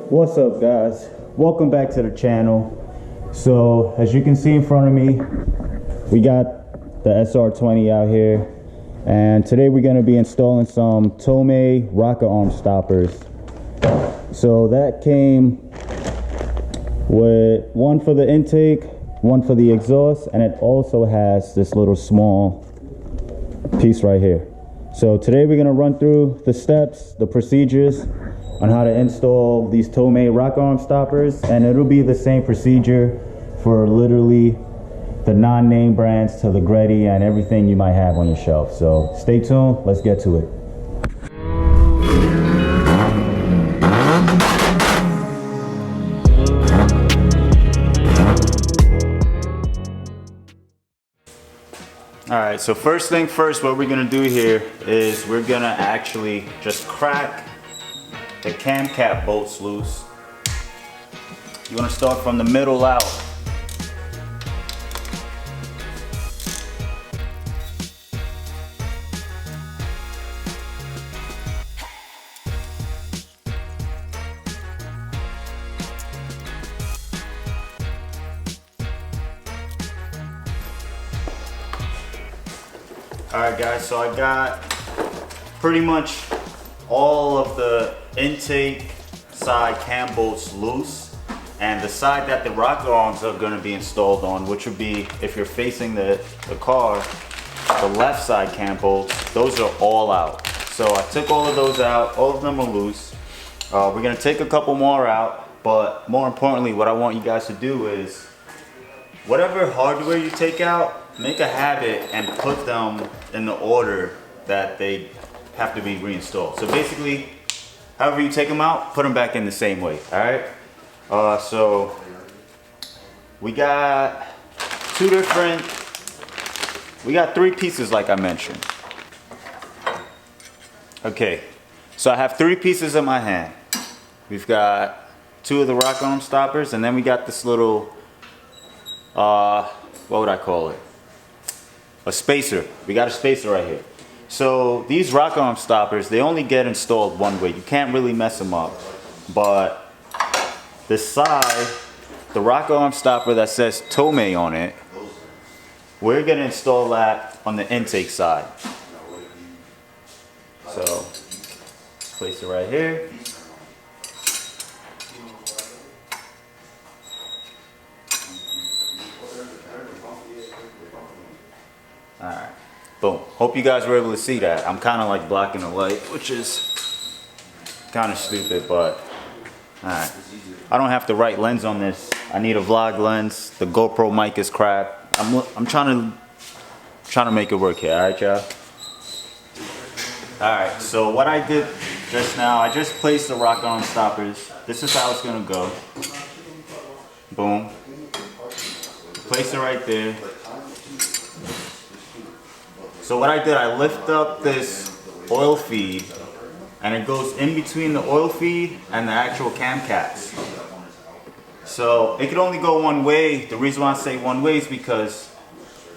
What's up, guys? Welcome back to the channel. So as you can see in front of me, we got the SR20 out here, and today we're going to be installing some Tomei Rocker Arm Stoppers. So that came with one for the intake, one for the exhaust, and it also has this little small piece right here. So today we're going to run through the steps, the procedures on how to install these Tomei Rocker Arm Stoppers, and it'll be the same procedure for literally the non-name brands to the Greddy and everything you might have on your shelf. So stay tuned, let's get to it. Alright, so first thing first, what we're gonna do here is we're gonna actually just crack the cam cap bolts loose. You want to start from the middle out. Alright guys, so I got pretty much all of the intake side cam bolts loose, and the side that the rocker arms are going to be installed on, which would be, if you're facing the car, the left side cam bolts, those are all out. So I took all of those out, all of them are loose. We're going to take a couple more out, but more importantly, what I want you guys to do is, whatever hardware you take out, make a habit and put them in the order that they have to be reinstalled. So basically, however you take them out, put them back in the same way, all right? So we got three pieces like I mentioned. Okay, so I have three pieces in my hand. We've got two of the rocker arm stoppers, and then we got this little, what would I call it? A spacer. We got a spacer right here. So these rocker arm stoppers, they only get installed one way. You can't really mess them up. But this side, the rocker arm stopper that says Tomei on it, we're gonna install that on the intake side. So place it right here. All right. Boom. Hope you guys were able to see that. I'm kind of like blocking the light, which is kind of stupid, but alright. I don't have the right lens on this. I need a vlog lens. The GoPro mic is crap. I'm trying to make it work here, alright y'all? Alright, so what I did just now, I just placed the rocker arm stoppers. This is how it's gonna go. Boom. Place it right there. So what I did, I lift up this oil feed, and it goes in between the oil feed and the actual cam caps. So it could only go one way. The reason why I say one way is because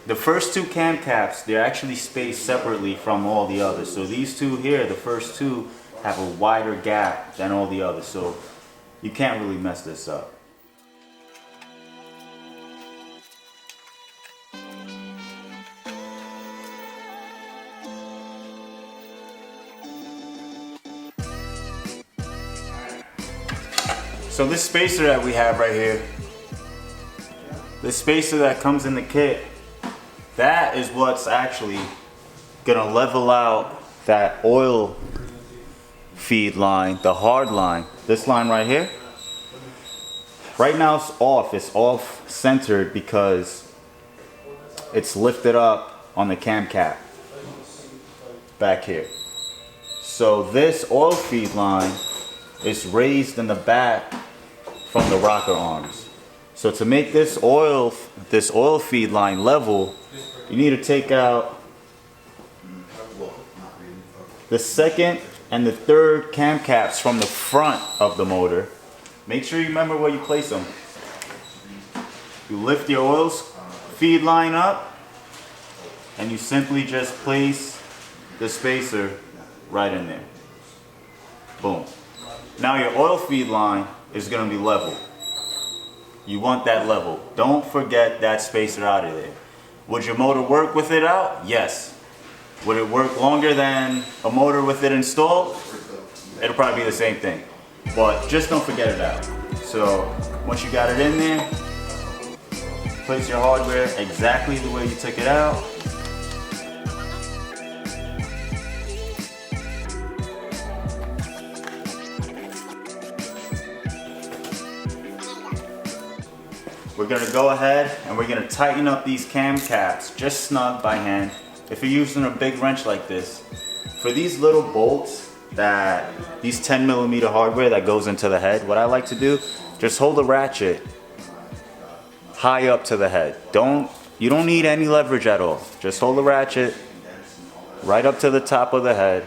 the first two cam caps, they're actually spaced separately from all the others. So these two here, the first two, have a wider gap than all the others. So you can't really mess this up. So this spacer that we have right here, this spacer that comes in the kit, that is what's actually gonna level out that oil feed line, the hard line. This line right here. Right now it's off centered because it's lifted up on the cam cap back here. So this oil feed line is raised in the back from the rocker arms. So to make this oil feed line level, you need to take out the second and the third cam caps from the front of the motor. Make sure you remember where you place them. You lift your oil feed line up, and you simply just place the spacer right in there. Boom. Now your oil feed line is gonna be level. You want that level. Don't forget that spacer out of there. Would your motor work with it out? Yes. Would it work longer than a motor with it installed? It'll probably be the same thing. But just don't forget it out. So once you got it in there, place your hardware exactly the way you took it out. We're gonna go ahead and we're gonna tighten up these cam caps just snug by hand. If you're using a big wrench like this, for these little bolts, these 10mm hardware that goes into the head, what I like to do, just hold the ratchet high up to the head. You don't need any leverage at all. Just hold the ratchet right up to the top of the head,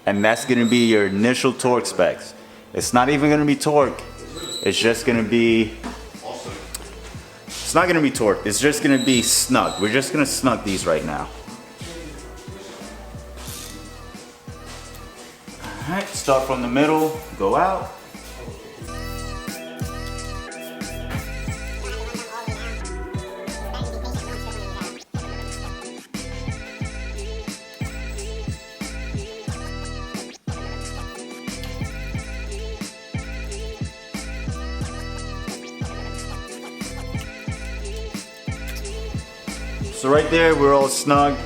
and that's gonna be your initial torque specs. It's not even gonna be torque. It's just gonna be, it's not gonna be torque. It's just gonna be snug. We're just gonna snug these right now. All right, start from the middle, go out. So right there, we're all snug.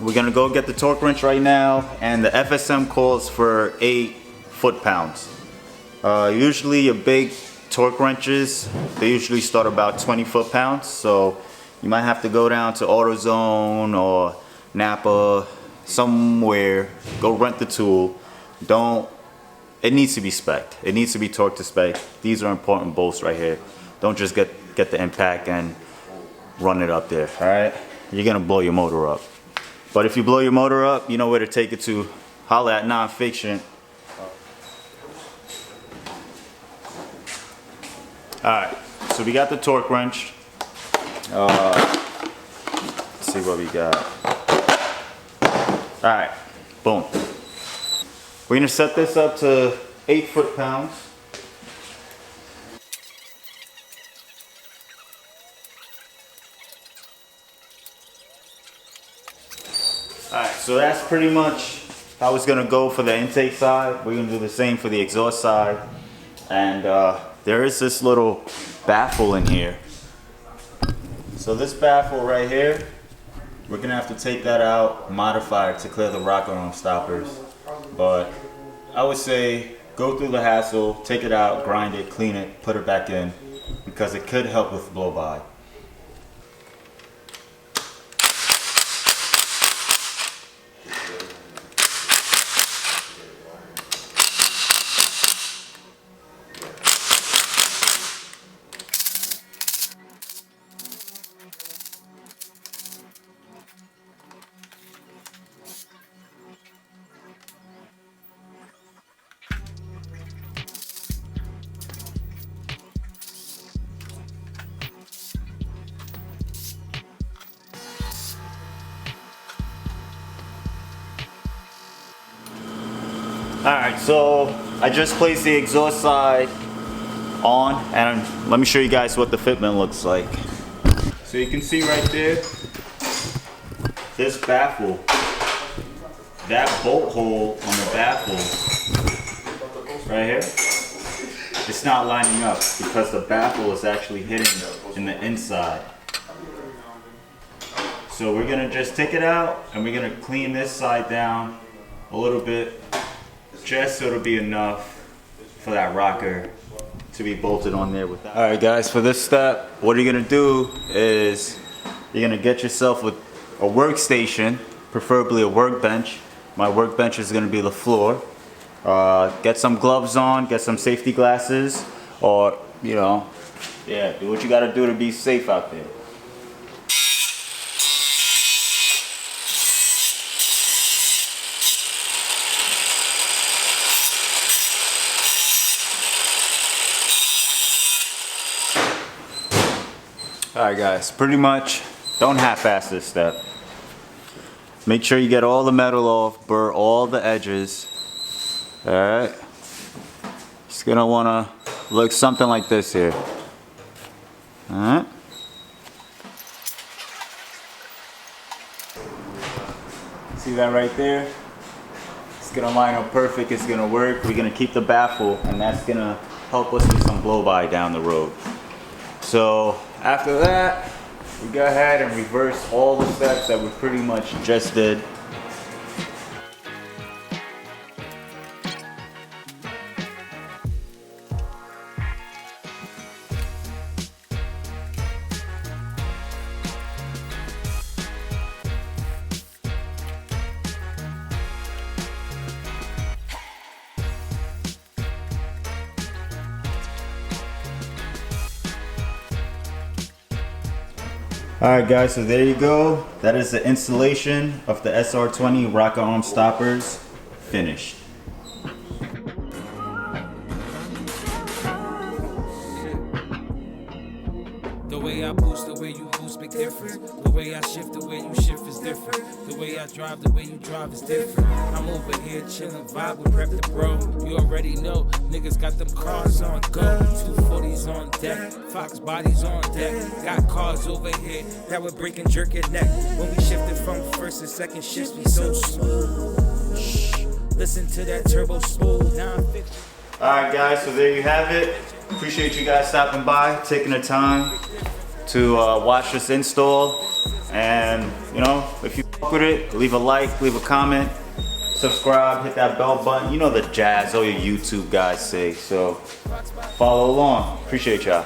We're gonna go get the torque wrench right now, and the FSM calls for 8 foot-pounds. Usually your big torque wrenches, they usually start about 20 foot-pounds, so you might have to go down to AutoZone or Napa, somewhere, go rent the tool. It needs to be spec'd. It needs to be torque to spec. These are important bolts right here. Don't just get the impact and run it up there, all right? You're gonna blow your motor up. But if you blow your motor up, you know where to take it to. Holla at Nonfiction. All right, so we got the torque wrench. Let's see what we got. All right, boom. We're gonna set this up to 8 foot-pounds. Alright, so that's pretty much how it's gonna go for the intake side. We're gonna do the same for the exhaust side. And there is this little baffle in here. So this baffle right here, we're gonna have to take that out, modify it to clear the rocker arm stoppers. But I would say go through the hassle, take it out, grind it, clean it, put it back in, because it could help with blow by. Alright, so I just placed the exhaust side on, and let me show you guys what the fitment looks like. So you can see right there, this baffle, that bolt hole on the baffle, right here, it's not lining up because the baffle is actually hitting in the inside. So we're gonna just take it out and we're gonna clean this side down a little bit, just so it'll be enough for that rocker to be bolted on there with that. All right guys, for this step, what you're gonna do is you're gonna get yourself a workstation, preferably a workbench. My workbench is gonna be the floor. Get some gloves on, get some safety glasses, or do what you gotta do to be safe out there. Alright guys, pretty much don't half-ass this step. Make sure you get all the metal off, burr all the edges. Alright. Just gonna wanna looks something like this here. Alright. See that right there? It's gonna line up perfect, it's gonna work. We're gonna keep the baffle, and that's gonna help us with some blow-by down the road. So after that, we go ahead and reverse all the steps that we pretty much just did. Alright guys, so there you go. That is the installation of the SR20 Rocker Arm Stoppers finished. The way I boost, the way you boost, big difference. The way I shift, the way you shift is different. The way I drive, the way you drive is different. I'm over here chillin', vibe with Prep the Bro. You already know, niggas got them cars on go. 240s on deck, Fox bodies on deck. Got cars over here that would break and jerk your neck. When we shifted from first to second shifts, we so smooth. Shh, listen to that turbo smooth. Now I'm fixing. Alright guys, so there you have it. Appreciate you guys stopping by, taking the time to watch this install. And you know, if you fuck with it, leave a like, leave a comment, subscribe, hit that bell button. You know the jazz all your YouTube guys say. So follow along. Appreciate y'all.